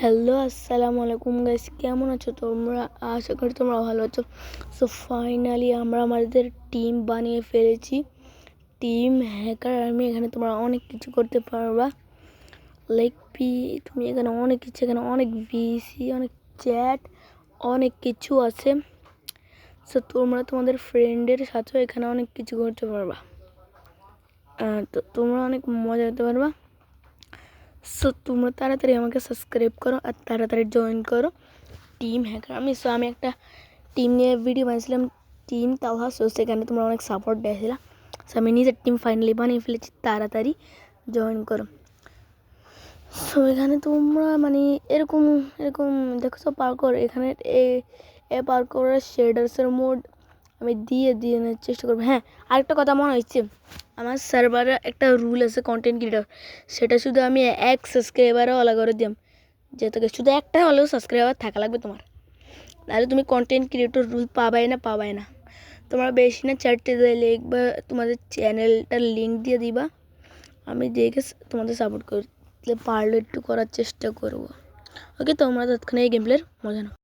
Hello, আসসালামু আলাইকুম guys, কেমন আছো তোমরা? আশা করি তোমরা ভালো আছো। সো ফাইনালি আমরা আমাদের টিম বানিয়ে ফেলেছি, টিম হ্যাকার আর্মি। এখানে তোমরা অনেক কিছু করতে পারবা, লাইক তুমি এখানে অনেক কিছু, এখানে অনেক ভিসি, অনেক চ্যাট, অনেক কিছু আছে। সো তোমরা তোমাদের ফ্রেন্ডের সাথেও এখানে অনেক কিছু করতে পারবা, তো তোমরা অনেক মজা করতে পারবা। সো তোমরা তাড়াতাড়ি আমাকে সাবস্ক্রাইব করো আর তাড়াতাড়ি জয়েন করো টিম হ্যাকার আমি। সো আমি একটা টিম নিয়ে ভিডিও বানিয়েছিলাম, টিম তাওহা। সো সেখানে তোমরা অনেক সাপোর্ট দিয়েছিলাম। সো আমি নিজের টিম ফাইনালি বানিয়ে ফেলেছি, তাড়াতাড়ি জয়েন করো। সো এখানে তোমরা মানে এরকম এরকম দেখছো পার্কর, এখানে এ পার্করের শেডার্সের মোড আমি দিয়ে নেওয়ার চেষ্টা করবো। হ্যাঁ, আরেকটা কথা মনে হচ্ছে, আমার সার্ভারে একটা রুল আছে কন্টেন্ট ক্রিয়েটর, সেটা শুধু আমি 1 সাবস্ক্রাইবারও অলা করে দিলাম, যে তোকে শুধু একটা হলেও সাবস্ক্রাইবার থাকা লাগবে তোমার, তাহলে তুমি কন্টেন্ট ক্রিয়েটর রুল পাবাই না। তোমরা বেশি না 4টে লিখবা, তোমাদের চ্যানেলটার লিঙ্ক দিয়ে দিবা, আমি দেখে তোমাদের সাপোর্ট করতে পারলে একটু করার চেষ্টা করবো। ওকে, তোমরা তৎক্ষণে এই গেম প্লের মজা নাও।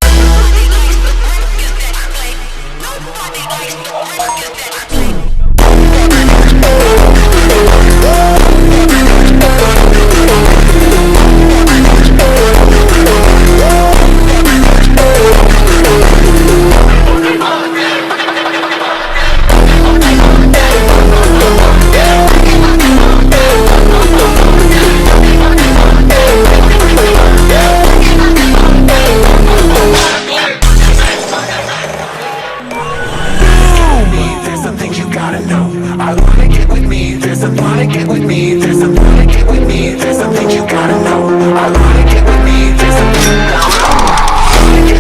I wanna get with me, there's a wanna get with me, there's a wanna get with me, there's something you gotta know. I wanna get with me, there's something you gotta know. I wanna get with me,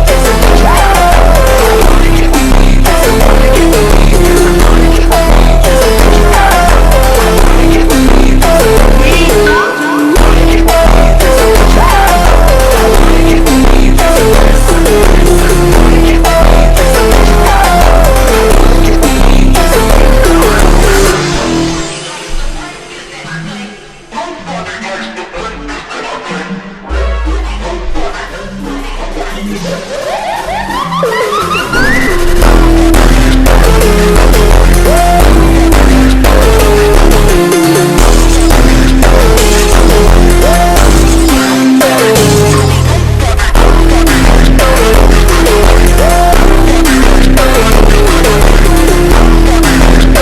there's something you gotta know. I wanna get with me, there's a wanna get with me, there's a wanna get with me, there's something you gotta know. I wanna get with me, there's something you gotta know. I wanna get with me, there's something you gotta know. I wanna get with me, there's something you gotta know. I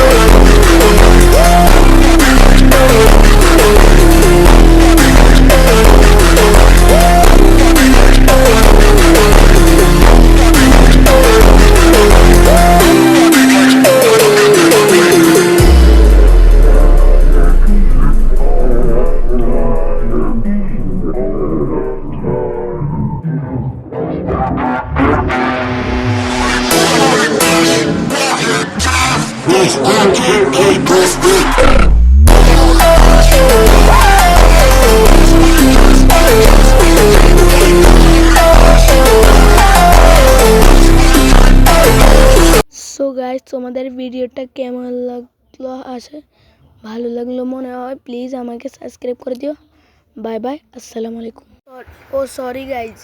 wanna get with me, there's something you gotta know. So guys, তোমাদের ভিডিওটা কেমন লাগলো? ভালো লাগলো মনে হয়, please আমাকে subscribe করে দিও। বাই বাই, আসসালামু আলাইকুম। ও sorry guys,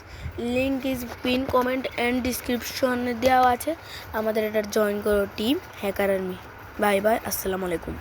link is pin comment and ডিসক্রিপশনে দেওয়া আছে, আমাদের এটা জয়েন করো team hacker army. Bye bye, আসসালামু আলাইকুম।